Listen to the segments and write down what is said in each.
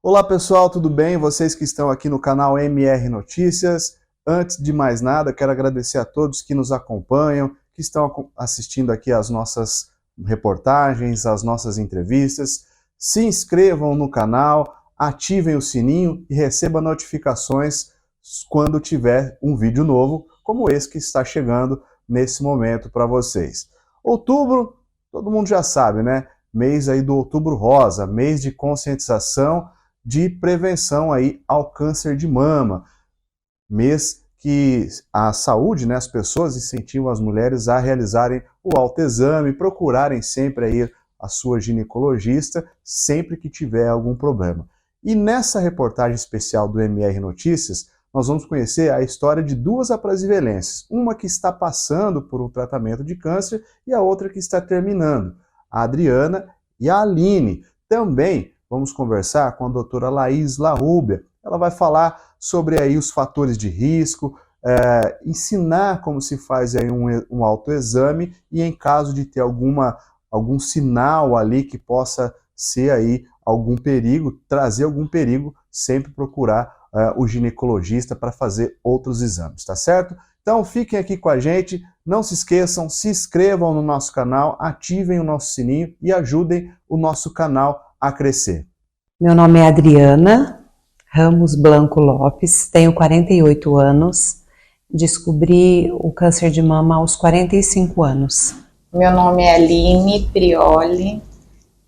Olá pessoal, tudo bem? Vocês que estão aqui no canal MR Notícias. Antes de mais nada, quero agradecer a todos que nos acompanham, que estão assistindo aqui as nossas reportagens, as nossas entrevistas. Se inscrevam no canal, ativem o sininho e recebam notificações quando tiver um vídeo novo, como esse que está chegando nesse momento para vocês. Outubro, todo mundo já sabe, né? Mês aí do Outubro Rosa, mês de conscientização de prevenção aí ao câncer de mama. Mês que a saúde, né, as pessoas incentivam as mulheres a realizarem o autoexame, procurarem sempre aí a sua ginecologista sempre que tiver algum problema. E nessa reportagem especial do MR Notícias, nós vamos conhecer a história de duas aprazívelenses, uma que está passando por um tratamento de câncer e a outra que está terminando, a Adriana e a Aline. Também vamos conversar com a doutora Laís Larrubia. Ela vai falar sobre aí os fatores de risco, ensinar como se faz aí um autoexame e em caso de ter algum sinal ali que possa ser aí algum perigo, trazer algum perigo, sempre procurar o ginecologista para fazer outros exames, tá certo? Então fiquem aqui com a gente, não se esqueçam, se inscrevam no nosso canal, ativem o nosso sininho e ajudem o nosso canal a crescer. Meu nome é Adriana Ramos Blanco Lopes, tenho 48 anos, descobri o câncer de mama aos 45 anos. Meu nome é Aline Prioli,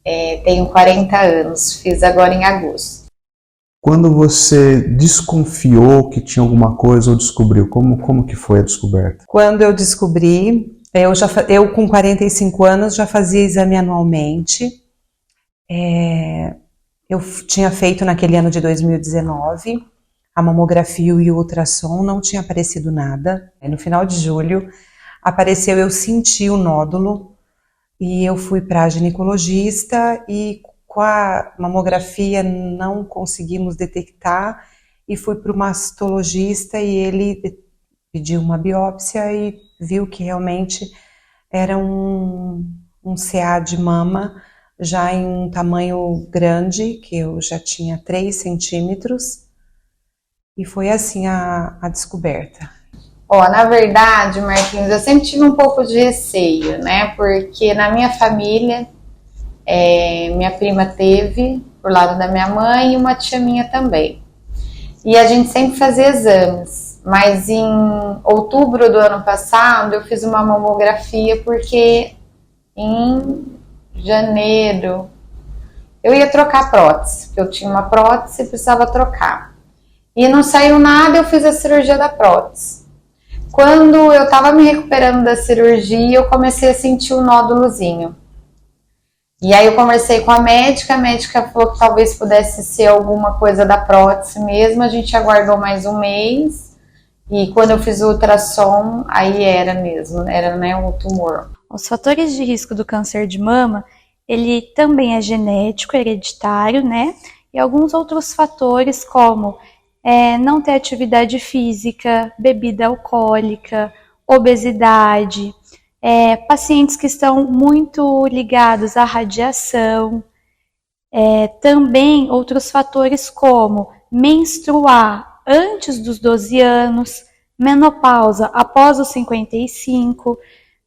tenho 40 anos, fiz agora em agosto. Quando você desconfiou que tinha alguma coisa ou descobriu, como que foi a descoberta? Quando eu descobri, eu com 45 anos já fazia exame anualmente. Eu tinha feito naquele ano de 2019 a mamografia e o ultrassom, não tinha aparecido nada. No final de julho apareceu, eu senti o nódulo e eu fui para a ginecologista e com a mamografia não conseguimos detectar e fui para o mastologista e ele pediu uma biópsia e viu que realmente era um CA de mama já em um tamanho grande, que eu já tinha 3 centímetros, e foi assim a descoberta. Na verdade, Marquinhos, eu sempre tive um pouco de receio, né? Porque na minha família, minha prima teve, por lado da minha mãe, e uma tia minha também. E a gente sempre fazia exames, mas em outubro do ano passado eu fiz uma mamografia porque em janeiro eu ia trocar a prótese, porque eu tinha uma prótese e precisava trocar. E não saiu nada, eu fiz a cirurgia da prótese. Quando eu estava me recuperando da cirurgia, eu comecei a sentir um nódulozinho. E aí eu conversei com a médica falou que talvez pudesse ser alguma coisa da prótese mesmo, a gente aguardou mais um mês, e quando eu fiz o ultrassom, aí era mesmo, era, né, um tumor. Os fatores de risco do câncer de mama, ele também é genético, hereditário, né? E alguns outros fatores como não ter atividade física, bebida alcoólica, obesidade, pacientes que estão muito ligados à radiação, também outros fatores como menstruar antes dos 12 anos, menopausa após os 55,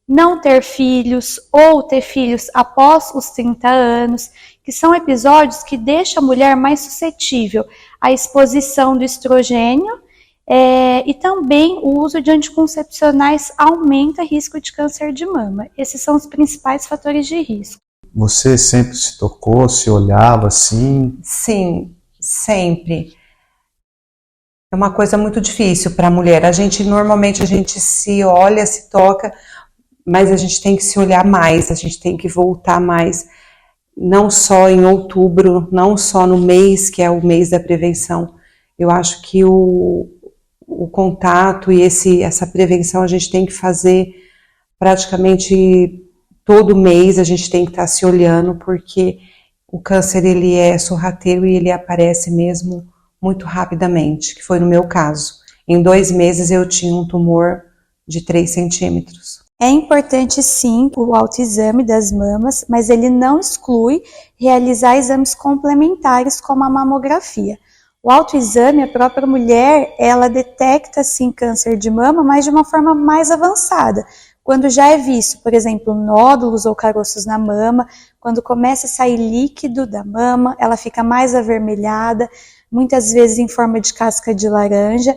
não ter filhos ou ter filhos após os 30 anos, que são episódios que deixam a mulher mais suscetível à exposição do estrogênio e também o uso de anticoncepcionais aumenta o risco de câncer de mama. Esses são os principais fatores de risco. Você sempre se tocou, se olhava assim? Sim, sempre. É uma coisa muito difícil para a mulher. Normalmente a gente se olha, se toca, mas a gente tem que se olhar mais, a gente tem que voltar mais, não só em outubro, não só no mês, que é o mês da prevenção. Eu acho que o contato e essa prevenção a gente tem que fazer praticamente todo mês, a gente tem que estar se olhando, porque o câncer ele é sorrateiro e ele aparece mesmo muito rapidamente, que foi no meu caso. Em 2 meses eu tinha um tumor de 3 centímetros. É importante sim o autoexame das mamas, mas ele não exclui realizar exames complementares como a mamografia. O autoexame, a própria mulher, ela detecta sim câncer de mama, mas de uma forma mais avançada. Quando já é visto, por exemplo, nódulos ou caroços na mama, quando começa a sair líquido da mama, ela fica mais avermelhada, muitas vezes em forma de casca de laranja.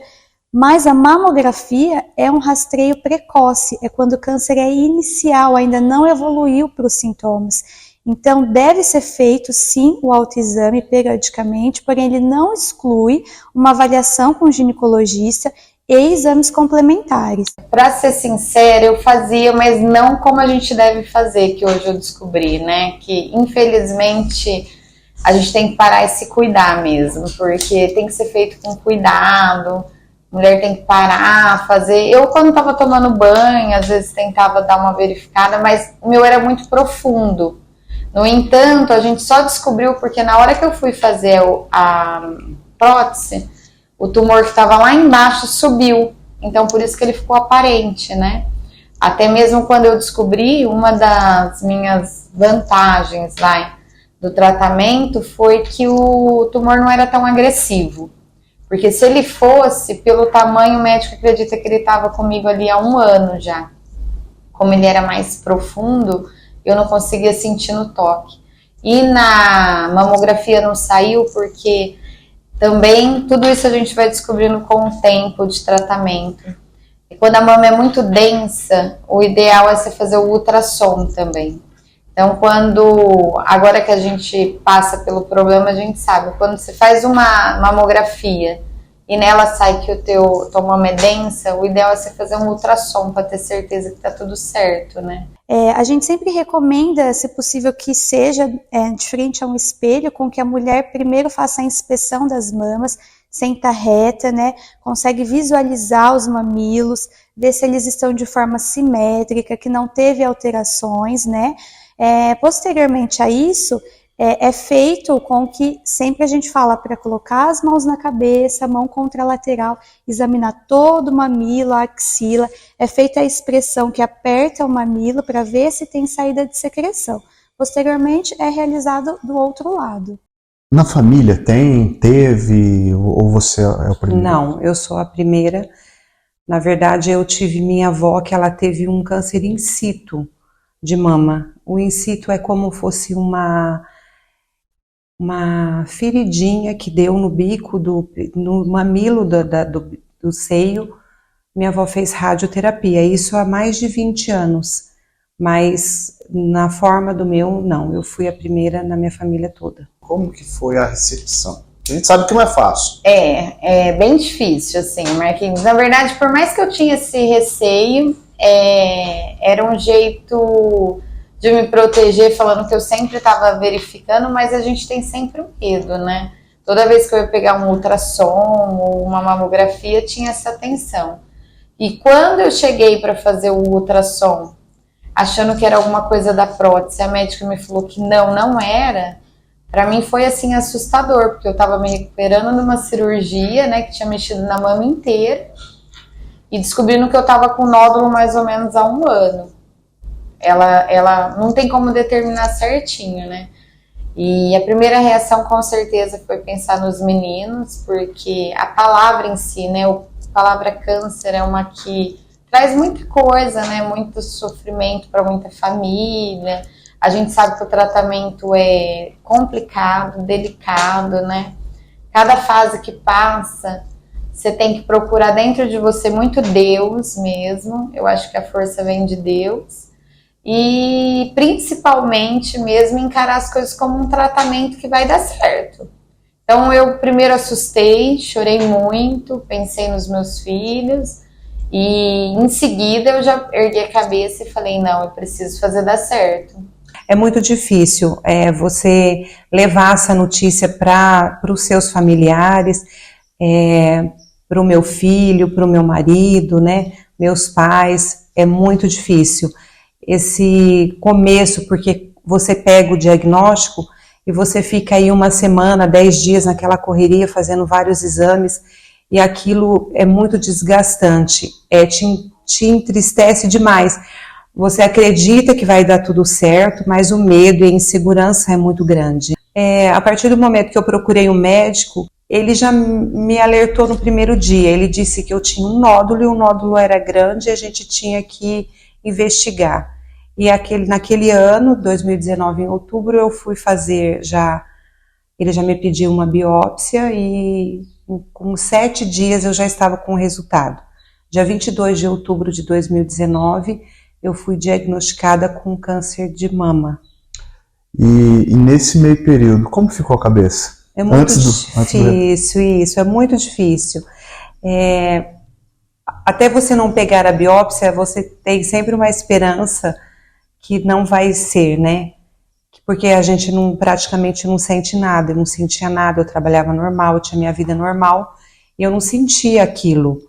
Mas a mamografia é um rastreio precoce, é quando o câncer é inicial, ainda não evoluiu para os sintomas. Então, deve ser feito, sim, o autoexame periodicamente, porém ele não exclui uma avaliação com o ginecologista e exames complementares. Para ser sincera, eu fazia, mas não como a gente deve fazer, que hoje eu descobri, né? Que, infelizmente, a gente tem que parar e se cuidar mesmo, porque tem que ser feito com cuidado. Mulher tem que parar, fazer. Eu, quando estava tomando banho, às vezes tentava dar uma verificada, mas o meu era muito profundo. No entanto, a gente só descobriu porque na hora que eu fui fazer a prótese, o tumor que estava lá embaixo subiu. Então, por isso que ele ficou aparente, né? Até mesmo quando eu descobri, uma das minhas vantagens do tratamento foi que o tumor não era tão agressivo. Porque se ele fosse, pelo tamanho, o médico acredita que ele estava comigo ali há 1 ano já. Como ele era mais profundo, eu não conseguia sentir no toque. E na mamografia não saiu porque também tudo isso a gente vai descobrindo com o tempo de tratamento. E quando a mama é muito densa, o ideal é você fazer o ultrassom também. Então, agora que a gente passa pelo problema, a gente sabe, quando você faz uma mamografia e nela sai que tua mama é densa, o ideal é você fazer um ultrassom para ter certeza que tá tudo certo, né? A gente sempre recomenda, se possível, que seja de frente a um espelho, com que a mulher primeiro faça a inspeção das mamas, senta reta, né? Consegue visualizar os mamilos, ver se eles estão de forma simétrica, que não teve alterações, né? Posteriormente a isso, é feito com que sempre a gente fala para colocar as mãos na cabeça, a mão contralateral, examinar todo o mamilo, a axila. É feita a expressão que aperta o mamilo para ver se tem saída de secreção. Posteriormente, é realizado do outro lado. Na família teve, ou você é o primeiro? Não, eu sou a primeira. Na verdade, eu tive minha avó que ela teve um câncer in situ de mama. O in situ é como fosse uma feridinha que deu no bico, no mamilo do seio. Minha avó fez radioterapia, isso há mais de 20 anos. Mas na forma do meu, não. Eu fui a primeira na minha família toda. Como que foi a recepção? A gente sabe que não é fácil. É bem difícil, assim, Marquinhos. Na verdade, por mais que eu tinha esse receio, era um jeito de me proteger, falando que eu sempre estava verificando, mas a gente tem sempre um medo, né? Toda vez que eu ia pegar um ultrassom ou uma mamografia, tinha essa tensão. E quando eu cheguei para fazer o ultrassom, achando que era alguma coisa da prótese, a médica me falou que não era, para mim foi assim assustador, porque eu estava me recuperando de uma cirurgia, né, que tinha mexido na mama inteira, e descobrindo que eu estava com nódulo mais ou menos há 1 ano. Ela não tem como determinar certinho, né? E a primeira reação com certeza foi pensar nos meninos, porque a palavra em si, né, a palavra câncer é uma que traz muita coisa, né, muito sofrimento para muita família. A gente sabe que o tratamento é complicado, delicado, né? Cada fase que passa, você tem que procurar dentro de você muito Deus mesmo. Eu acho que a força vem de Deus. E principalmente mesmo encarar as coisas como um tratamento que vai dar certo. Então eu primeiro assustei, chorei muito, pensei nos meus filhos e em seguida eu já ergui a cabeça e falei, não, eu preciso fazer dar certo. É muito difícil você levar essa notícia para os seus familiares, para o meu filho, para o meu marido, né, meus pais, é muito difícil. Esse começo, porque você pega o diagnóstico e você fica aí 1 semana, 10 dias naquela correria fazendo vários exames e aquilo é muito desgastante, te entristece demais, você acredita que vai dar tudo certo, mas o medo e a insegurança é muito grande. A partir do momento que eu procurei um médico, ele já me alertou no primeiro dia. Ele disse que eu tinha um nódulo e o nódulo era grande e a gente tinha que investigar. E naquele ano, 2019, em outubro, eu fui fazer ele já me pediu uma biópsia e com 7 dias eu já estava com o resultado. Dia 22 de outubro de 2019, eu fui diagnosticada com câncer de mama. E nesse meio período, como ficou a cabeça? É muito difícil isso, é muito difícil. Até você não pegar a biópsia, você tem sempre uma esperança que não vai ser, né? Porque a gente praticamente não sente nada, eu não sentia nada, eu trabalhava normal, eu tinha minha vida normal, e eu não sentia aquilo.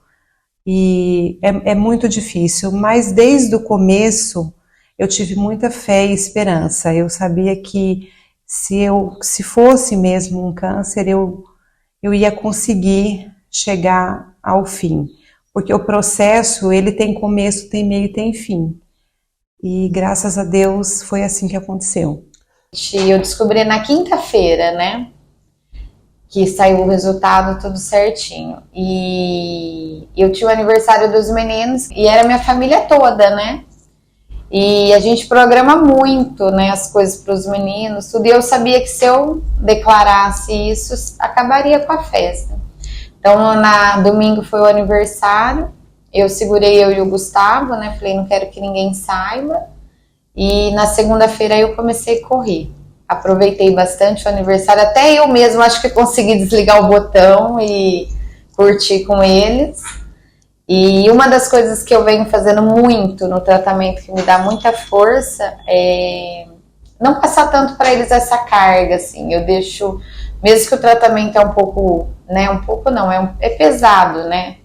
E é muito difícil, mas desde o começo eu tive muita fé e esperança. Eu sabia que se fosse mesmo um câncer, eu ia conseguir chegar ao fim. Porque o processo, ele tem começo, tem meio e tem fim. E graças a Deus foi assim que aconteceu. Eu descobri na quinta-feira, né? Que saiu o resultado tudo certinho. E eu tinha o aniversário dos meninos e era minha família toda, né? E a gente programa muito, né, as coisas para os meninos, tudo. E eu sabia que se eu declarasse isso, acabaria com a festa. Então, domingo foi o aniversário, eu segurei eu e o Gustavo, né? Falei, não quero que ninguém saiba. E na segunda-feira eu comecei a correr. Aproveitei bastante o aniversário, até eu mesmo acho que consegui desligar o botão e curtir com eles. E uma das coisas que eu venho fazendo muito no tratamento, que me dá muita força, é não passar tanto para eles essa carga, assim. Eu deixo, mesmo que o tratamento é um pouco, né, um pouco não, é pesado, né?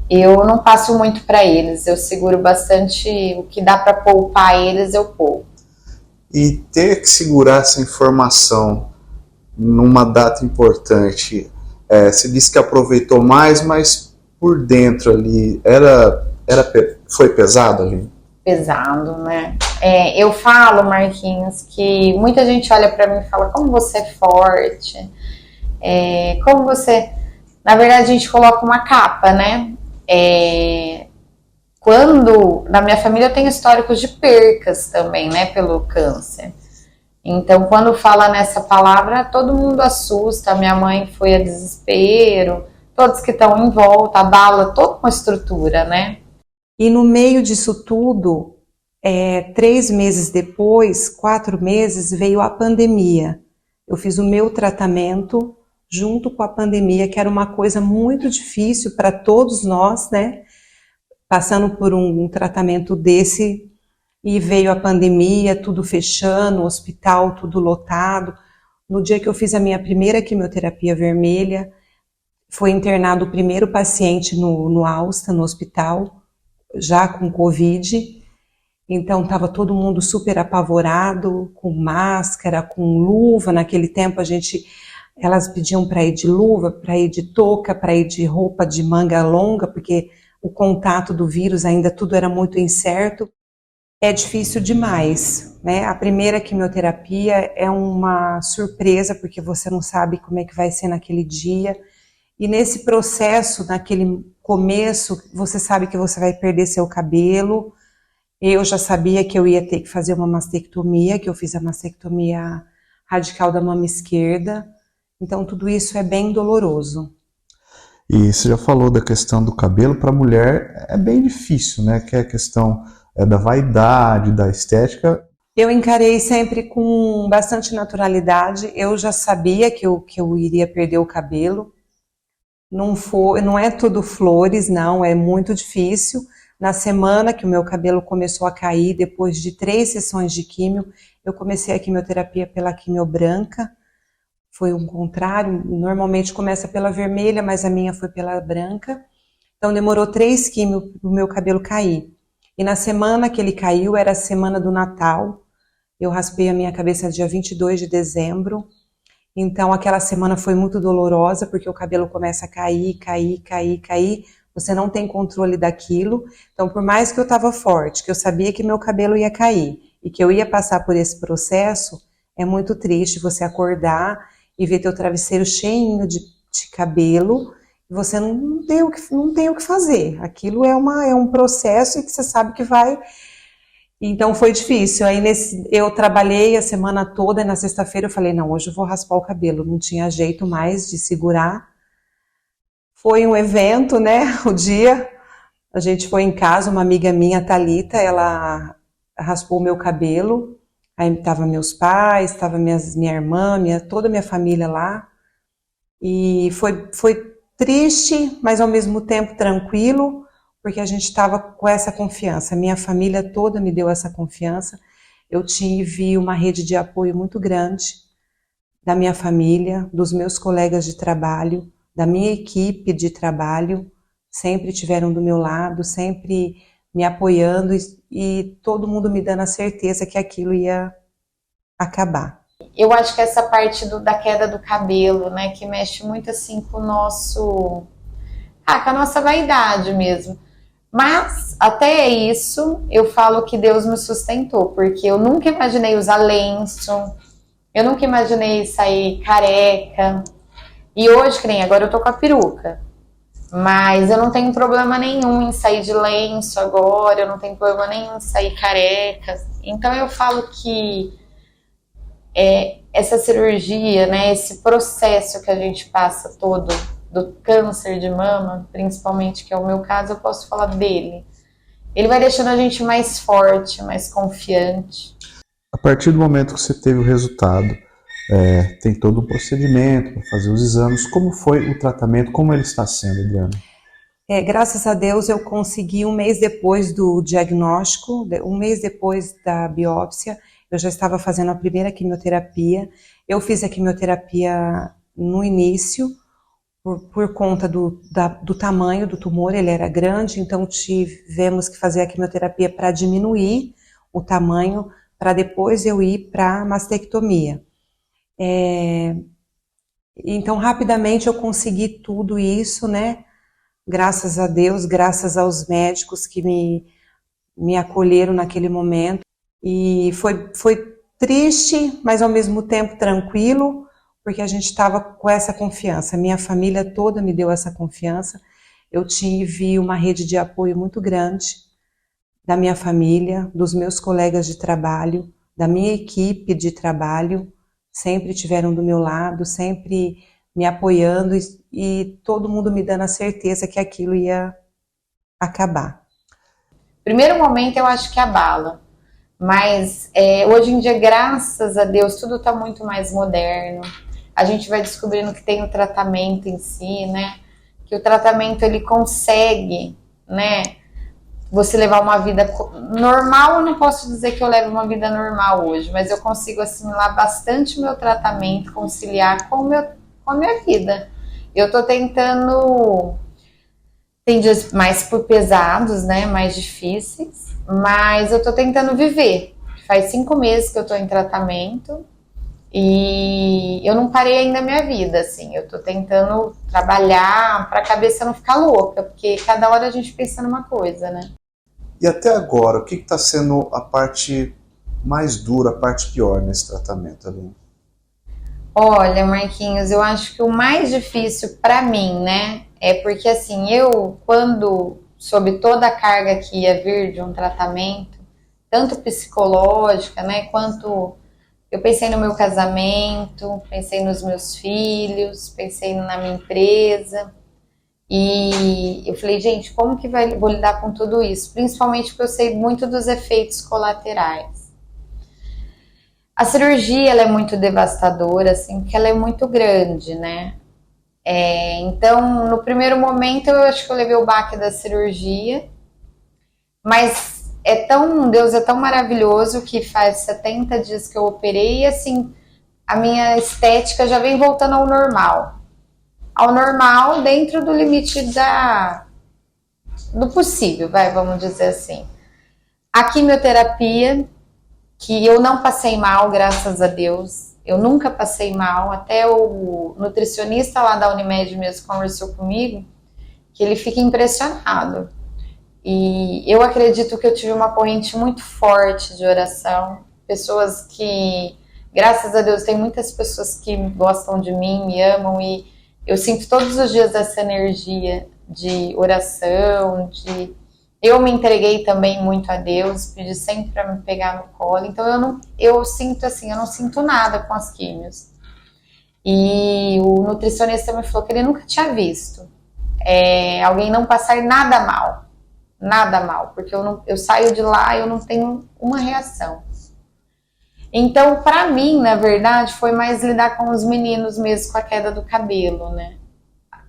Eu não passo muito para eles, eu seguro bastante o que dá para poupar eles, eu poupo. E ter que segurar essa informação numa data importante, você disse que aproveitou mais, mas por dentro ali, foi pesado ali? Pesado, né? Eu falo, Marquinhos, que muita gente olha para mim e fala, como você é forte, como você... Na verdade, a gente coloca uma capa, né? Na minha família eu tenho históricos de percas também, né, pelo câncer. Então, quando fala nessa palavra, todo mundo assusta. Minha mãe foi a desespero, todos que estão em volta, abala toda uma estrutura, né? E no meio disso tudo, 3 meses depois, 4 meses, veio a pandemia. Eu fiz o meu tratamento junto com a pandemia, que era uma coisa muito difícil para todos nós, né? Passando por um tratamento desse, e veio a pandemia, tudo fechando, o hospital tudo lotado. No dia que eu fiz a minha primeira quimioterapia vermelha, foi internado o primeiro paciente no Alsta, no hospital, já com Covid. Então estava todo mundo super apavorado, com máscara, com luva. Naquele tempo elas pediam para ir de luva, para ir de touca, para ir de roupa de manga longa, porque o contato do vírus ainda tudo era muito incerto. É difícil demais, né? A primeira quimioterapia é uma surpresa, porque você não sabe como é que vai ser naquele dia. E nesse processo, naquele começo, você sabe que você vai perder seu cabelo. Eu já sabia que eu ia ter que fazer uma mastectomia, que eu fiz a mastectomia radical da mama esquerda. Então tudo isso é bem doloroso. E você já falou da questão do cabelo, para a mulher é bem difícil, né? Que é a questão da vaidade, da estética. Eu encarei sempre com bastante naturalidade. Eu já sabia que eu iria perder o cabelo. Não é tudo flores, não, é muito difícil. Na semana que o meu cabelo começou a cair, depois de 3 sessões de químio, eu comecei a quimioterapia pela quimio branca. Foi um contrário, normalmente começa pela vermelha, mas a minha foi pela branca. Então demorou 3 químios para o meu cabelo cair. E na semana que ele caiu, era a semana do Natal. Eu raspei a minha cabeça dia 22 de dezembro. Então aquela semana foi muito dolorosa, porque o cabelo começa a cair, você não tem controle daquilo. Então, por mais que eu estava forte, que eu sabia que meu cabelo ia cair e que eu ia passar por esse processo, é muito triste você acordar e ver teu travesseiro cheinho de cabelo e você não tem o que fazer. Aquilo é um processo e que você sabe que vai... Então foi difícil. Aí eu trabalhei a semana toda e na sexta-feira eu falei, não, hoje eu vou raspar o cabelo. Não tinha jeito mais de segurar. Foi um evento, né? O dia, a gente foi em casa, uma amiga minha, a Thalita, ela raspou o meu cabelo. Aí estavam meus pais, estava minha irmã, toda a minha família lá. E foi triste, mas ao mesmo tempo tranquilo, porque a gente estava com essa confiança. Minha família toda me deu essa confiança. Eu tive uma rede de apoio muito grande da minha família, dos meus colegas de trabalho, da minha equipe de trabalho, sempre estiveram do meu lado, sempre me apoiando e todo mundo me dando a certeza que aquilo ia acabar. Eu acho que essa parte da queda do cabelo, né, que mexe muito assim com o nosso... com a nossa vaidade mesmo. Mas, até isso, eu falo que Deus me sustentou, porque eu nunca imaginei usar lenço, eu nunca imaginei sair careca. E hoje, que nem agora eu tô com a peruca, mas eu não tenho problema nenhum em sair de lenço agora, eu não tenho problema nenhum em sair careca. Então eu falo que essa cirurgia, né, esse processo que a gente passa todo do câncer de mama, principalmente, que é o meu caso, eu posso falar dele. Ele vai deixando a gente mais forte, mais confiante. A partir do momento que você teve o resultado, tem todo um procedimento para fazer os exames. Como foi o tratamento? Como ele está sendo, Adriana? Graças a Deus eu consegui, um mês depois do diagnóstico, um mês depois da biópsia, eu já estava fazendo a primeira quimioterapia. Eu fiz a quimioterapia no início, por conta do tamanho do tumor, ele era grande, então tivemos que fazer a quimioterapia para diminuir o tamanho, para depois eu ir para a mastectomia. Então, rapidamente eu consegui tudo isso, né? Graças a Deus, graças aos médicos que me acolheram naquele momento. E foi triste, mas ao mesmo tempo tranquilo, porque a gente estava com essa confiança. Minha família toda me deu essa confiança. Eu tive uma rede de apoio muito grande da minha família, dos meus colegas de trabalho, da minha equipe de trabalho, sempre estiveram do meu lado, sempre me apoiando e todo mundo me dando a certeza que aquilo ia acabar. Primeiro momento eu acho que abala, mas hoje em dia, graças a Deus, tudo está muito mais moderno. A gente vai descobrindo que tem o tratamento em si, né? Que o tratamento ele consegue, né? Você levar uma vida normal, eu não posso dizer que eu levo uma vida normal hoje, mas eu consigo assimilar bastante o meu tratamento, conciliar com a minha vida. Eu tô tentando, tem dias mais pesados, né, mais difíceis, mas eu tô tentando viver. Faz 5 meses que eu tô em tratamento e eu não parei ainda a minha vida, assim, eu tô tentando trabalhar pra cabeça não ficar louca, porque cada hora a gente pensa numa coisa, né? E até agora, o que está sendo a parte mais dura, a parte pior nesse tratamento, Aline? Olha, Marquinhos, eu acho que o mais difícil pra mim, né, é porque assim, eu quando soube toda a carga que ia vir de um tratamento, tanto psicológica, né, quanto eu pensei no meu casamento, pensei nos meus filhos, pensei na minha empresa. E eu falei, gente, como que vou lidar com tudo isso? Principalmente porque eu sei muito dos efeitos colaterais. A cirurgia, ela é muito devastadora, assim, porque ela é muito grande, né? Então, no primeiro momento, eu acho que eu levei o baque da cirurgia, mas Deus é tão maravilhoso que faz 70 dias que eu operei e, assim, a minha estética já vem voltando ao normal. Ao normal dentro do limite do possível, vamos dizer assim. A quimioterapia, que eu não passei mal, graças a Deus, eu nunca passei mal, até o nutricionista lá da Unimed mesmo conversou comigo, que ele fica impressionado. E eu acredito que eu tive uma corrente muito forte de oração, pessoas que, graças a Deus, tem muitas pessoas que gostam de mim, me amam, e eu sinto todos os dias essa energia de oração, de... Eu me entreguei também muito a Deus, pedi sempre para me pegar no colo, então eu sinto assim, eu não sinto nada com as químios. E o nutricionista me falou que ele nunca tinha visto alguém não passar nada mal, porque eu saio de lá e eu não tenho uma reação. Então, para mim, na verdade, foi mais lidar com os meninos mesmo, com a queda do cabelo, né?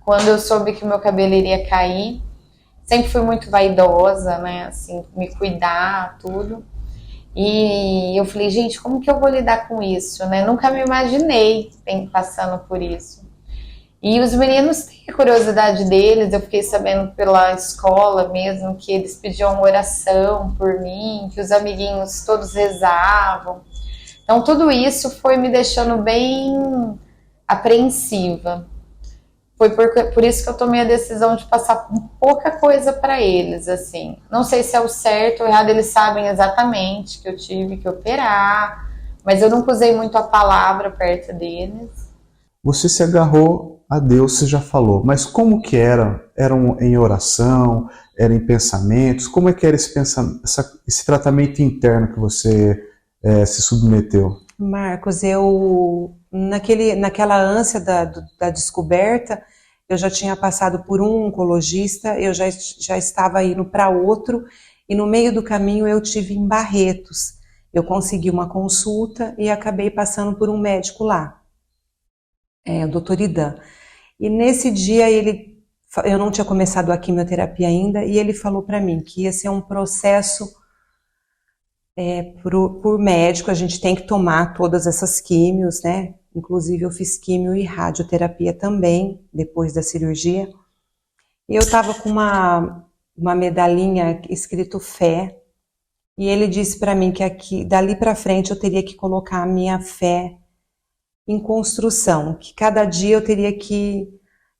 Quando eu soube que meu cabelo iria cair, sempre fui muito vaidosa, né? Assim, me cuidar, tudo. E eu falei, gente, como que eu vou lidar com isso, né? Nunca me imaginei passando por isso. E os meninos têm a curiosidade deles, eu fiquei sabendo pela escola mesmo que eles pediam oração por mim, que os amiguinhos todos rezavam. Então tudo isso foi me deixando bem apreensiva. Foi por isso que eu tomei a decisão de passar pouca coisa para eles, assim. Não sei se é o certo ou errado, eles sabem exatamente que eu tive que operar, mas eu nunca usei muito a palavra perto deles. Você se agarrou a Deus, você já falou, mas como que era? Era em oração? Era em pensamentos? Como é que era esse tratamento interno que você se submeteu? Marcos, naquela ânsia da descoberta, eu já tinha passado por um oncologista, eu já estava indo para outro, e no meio do caminho eu tive em Barretos. Eu consegui uma consulta e acabei passando por um médico lá, o Dr. Idan. E nesse dia eu não tinha começado a quimioterapia ainda, e ele falou para mim que ia ser um processo por médico, a gente tem que tomar todas essas químios, né? Inclusive eu fiz químio e radioterapia também, depois da cirurgia. E eu estava com uma medalhinha escrito fé, e ele disse para mim que dali para frente eu teria que colocar a minha fé em construção, que cada dia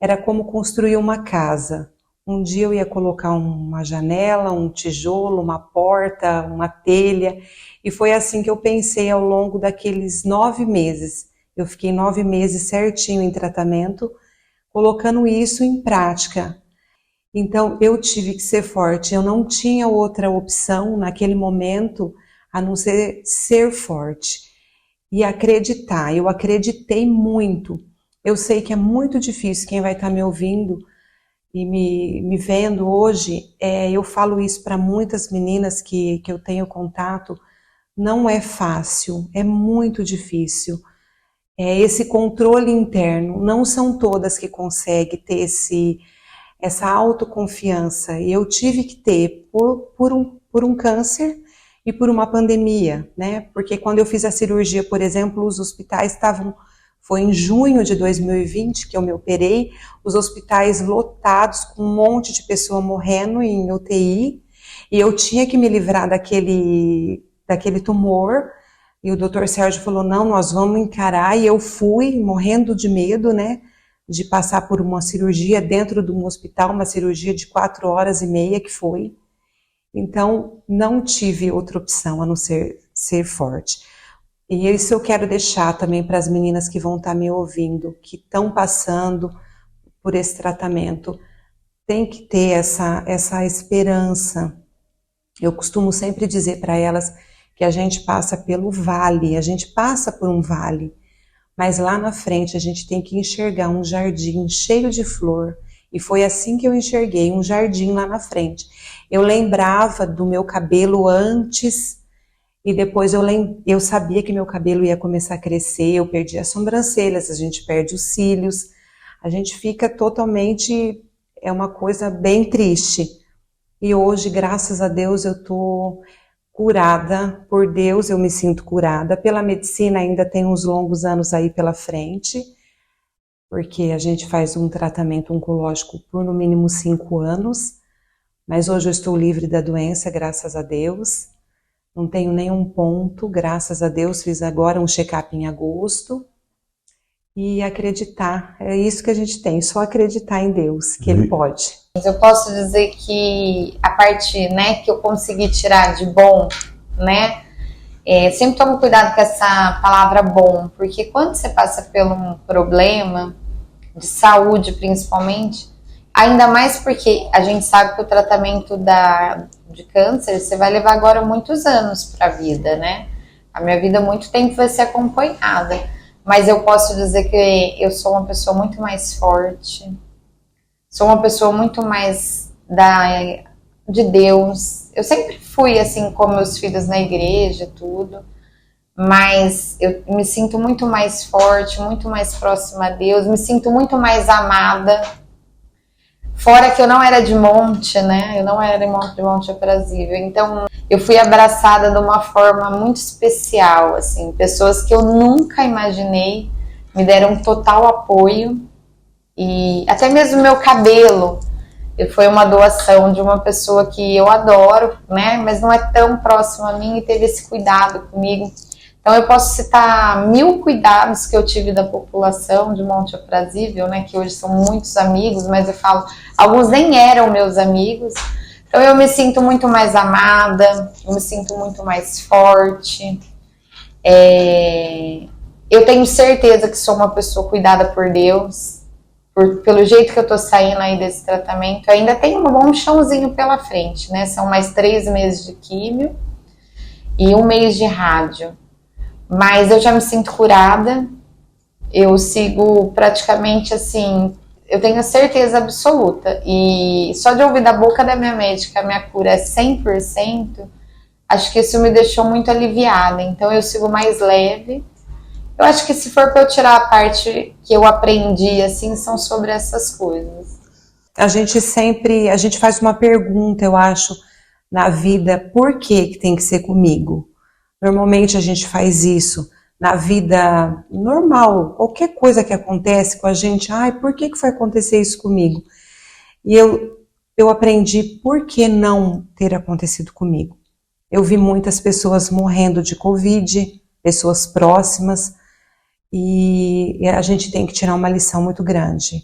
era como construir uma casa. Um dia eu ia colocar uma janela, um tijolo, uma porta, uma telha, e foi assim que eu pensei ao longo daqueles 9 meses. Eu fiquei 9 meses certinho em tratamento, colocando isso em prática. Então eu tive que ser forte, eu não tinha outra opção naquele momento a não ser forte e acreditar. Eu acreditei muito. Eu sei que é muito difícil, quem vai estar me ouvindo e me vendo hoje, eu falo isso para muitas meninas que eu tenho contato, não é fácil, é muito difícil. Esse controle interno, não são todas que conseguem ter essa autoconfiança, e eu tive que ter por um câncer e por uma pandemia, né? Porque quando eu fiz a cirurgia, por exemplo, os hospitais foi em junho de 2020 que eu me operei, os hospitais lotados, com um monte de pessoa morrendo em UTI, e eu tinha que me livrar daquele tumor, e o Dr. Sérgio falou, não, nós vamos encarar, e eu fui, morrendo de medo, né, de passar por uma cirurgia dentro de um hospital, uma cirurgia de 4 horas e meia que foi. Então, não tive outra opção a não ser forte. E isso eu quero deixar também para as meninas que vão estar me ouvindo, que estão passando por esse tratamento. Tem que ter essa esperança. Eu costumo sempre dizer para elas que a gente passa pelo vale, a gente passa por um vale, mas lá na frente a gente tem que enxergar um jardim cheio de flor. E foi assim que eu enxerguei, um jardim lá na frente. Eu lembrava do meu cabelo antes, e depois eu sabia que meu cabelo ia começar a crescer, eu perdi as sobrancelhas, a gente perde os cílios, a gente fica totalmente, é uma coisa bem triste. E hoje, graças a Deus, eu estou curada por Deus, eu me sinto curada. Pela medicina ainda tem uns longos anos aí pela frente, porque a gente faz um tratamento oncológico por no mínimo 5 anos, mas hoje eu estou livre da doença, graças a Deus. Não tenho nenhum ponto, graças a Deus, fiz agora um check-up em agosto. e acreditar. É isso que a gente tem, só acreditar em Deus, que Ele pode. Eu posso dizer que a parte, né, que eu consegui tirar de bom, né, sempre tomo cuidado com essa palavra bom, porque quando você passa por um problema de saúde, principalmente, ainda mais porque a gente sabe que o tratamento de câncer, você vai levar agora muitos anos para a vida, né? A minha vida muito tempo vai ser acompanhada, mas eu posso dizer que eu sou uma pessoa muito mais forte, sou uma pessoa muito mais de Deus. Eu sempre fui assim com meus filhos na igreja e tudo, mas eu me sinto muito mais forte, muito mais próxima a Deus, me sinto muito mais amada. Fora que eu não era de monte, né? Eu não era de monte aprazível. Então, eu fui abraçada de uma forma muito especial, assim. Pessoas que eu nunca imaginei me deram total apoio. E até mesmo meu cabelo foi uma doação de uma pessoa que eu adoro, né? Mas não é tão próxima a mim e teve esse cuidado comigo. Então eu posso citar 1000 cuidados que eu tive da população de Monte Aprazível, né? Que hoje são muitos amigos, mas eu falo, alguns nem eram meus amigos. Então eu me sinto muito mais amada, eu me sinto muito mais forte. Eu tenho certeza que sou uma pessoa cuidada por Deus. Pelo jeito que eu tô saindo aí desse tratamento, ainda tem um bom chãozinho pela frente, né? São mais 3 meses de químio e 1 mês de rádio. Mas eu já me sinto curada, eu sigo praticamente assim, eu tenho certeza absoluta. E só de ouvir da boca da minha médica a minha cura é 100%, acho que isso me deixou muito aliviada. Então eu sigo mais leve. Eu acho que se for para eu tirar a parte que eu aprendi, assim, são sobre essas coisas. A gente faz uma pergunta, eu acho, na vida, por que tem que ser comigo? Normalmente a gente faz isso na vida normal, qualquer coisa que acontece com a gente, por que foi acontecer isso comigo? E eu aprendi por que não ter acontecido comigo. Eu vi muitas pessoas morrendo de Covid, pessoas próximas, e a gente tem que tirar uma lição muito grande,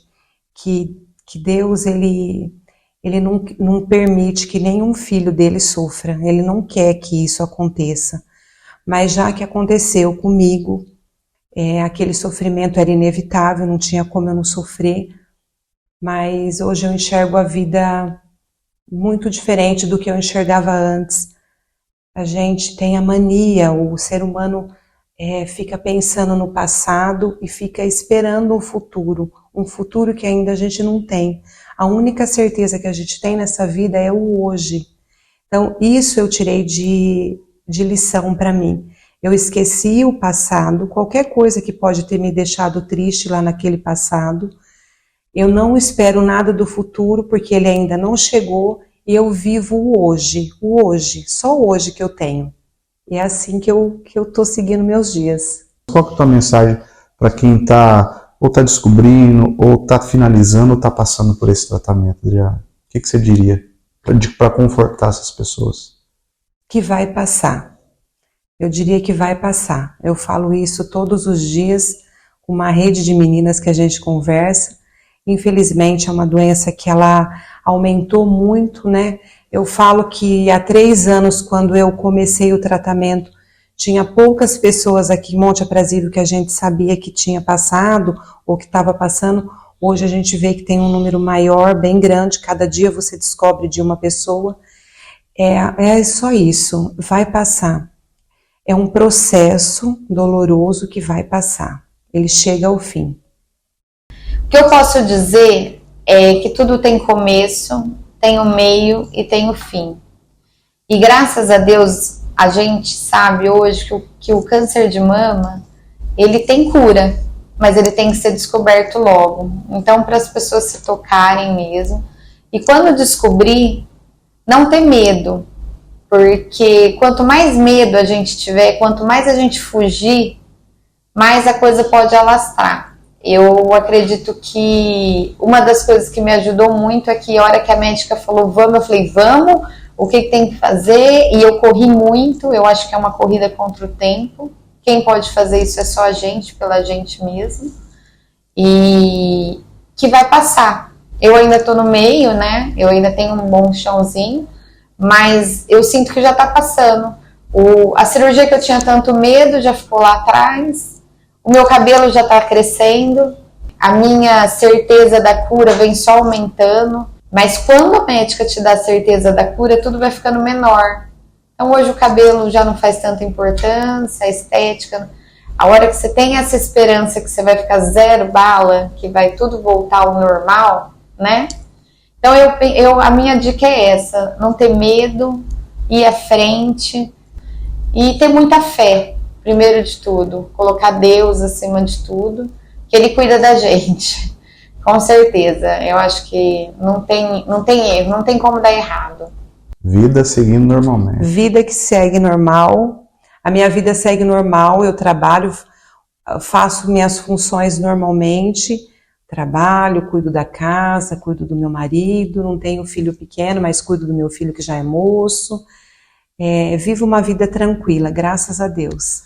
que Deus, ele não permite que nenhum filho dele sofra, ele não quer que isso aconteça. Mas já que aconteceu comigo, aquele sofrimento era inevitável, não tinha como eu não sofrer, mas hoje eu enxergo a vida muito diferente do que eu enxergava antes. A gente tem a mania, o ser humano fica pensando no passado e fica esperando um futuro que ainda a gente não tem. A única certeza que a gente tem nessa vida é o hoje. Então isso eu tirei de lição para mim. Eu esqueci o passado, qualquer coisa que pode ter me deixado triste lá naquele passado. Eu não espero nada do futuro, porque ele ainda não chegou, e eu vivo o hoje, só o hoje que eu tenho. E é assim que eu tô seguindo meus dias. Qual que é a tua mensagem para quem está ou está descobrindo, ou está finalizando, ou está passando por esse tratamento, Adriana? O que você diria para confortar essas pessoas? Que vai passar. Eu diria que vai passar. Eu falo isso todos os dias com uma rede de meninas que a gente conversa. Infelizmente é uma doença que ela aumentou muito, né? Eu falo que há 3 anos, quando eu comecei o tratamento, tinha poucas pessoas aqui em Monte Aprazível que a gente sabia que tinha passado ou que estava passando. Hoje a gente vê que tem um número maior, bem grande. Cada dia você descobre de uma pessoa. É só isso, vai passar. É um processo doloroso que vai passar. Ele chega ao fim. O que eu posso dizer é que tudo tem começo, tem o meio e tem o fim. E graças a Deus, a gente sabe hoje que o câncer de mama, ele tem cura, mas ele tem que ser descoberto logo. Então, para as pessoas se tocarem mesmo. E quando descobrir, não ter medo. Porque quanto mais medo a gente tiver, quanto mais a gente fugir, mais a coisa pode alastrar. Eu acredito que uma das coisas que me ajudou muito é que a hora que a médica falou vamos, eu falei vamos, o que tem que fazer? E eu corri muito, eu acho que é uma corrida contra o tempo. Quem pode fazer isso é só a gente, pela gente mesmo. e que vai passar. Eu ainda tô no meio, né? Eu ainda tenho um bom chãozinho, mas eu sinto que já tá passando. A cirurgia que eu tinha tanto medo já ficou lá atrás, o meu cabelo já tá crescendo, a minha certeza da cura vem só aumentando, mas quando a médica te dá a certeza da cura, tudo vai ficando menor. Então hoje o cabelo já não faz tanta importância, a estética. A hora que você tem essa esperança que você vai ficar zero bala, que vai tudo voltar ao normal, né? Então a minha dica é essa, não ter medo, ir à frente e ter muita fé, primeiro de tudo. Colocar Deus acima de tudo, que Ele cuida da gente, com certeza. Eu acho que não tem erro, não tem como dar errado. Vida seguindo normalmente. Vida que segue normal. A minha vida segue normal, eu trabalho, faço minhas funções normalmente, trabalho, cuido da casa, cuido do meu marido, não tenho filho pequeno, mas cuido do meu filho que já é moço. Vivo uma vida tranquila, graças a Deus.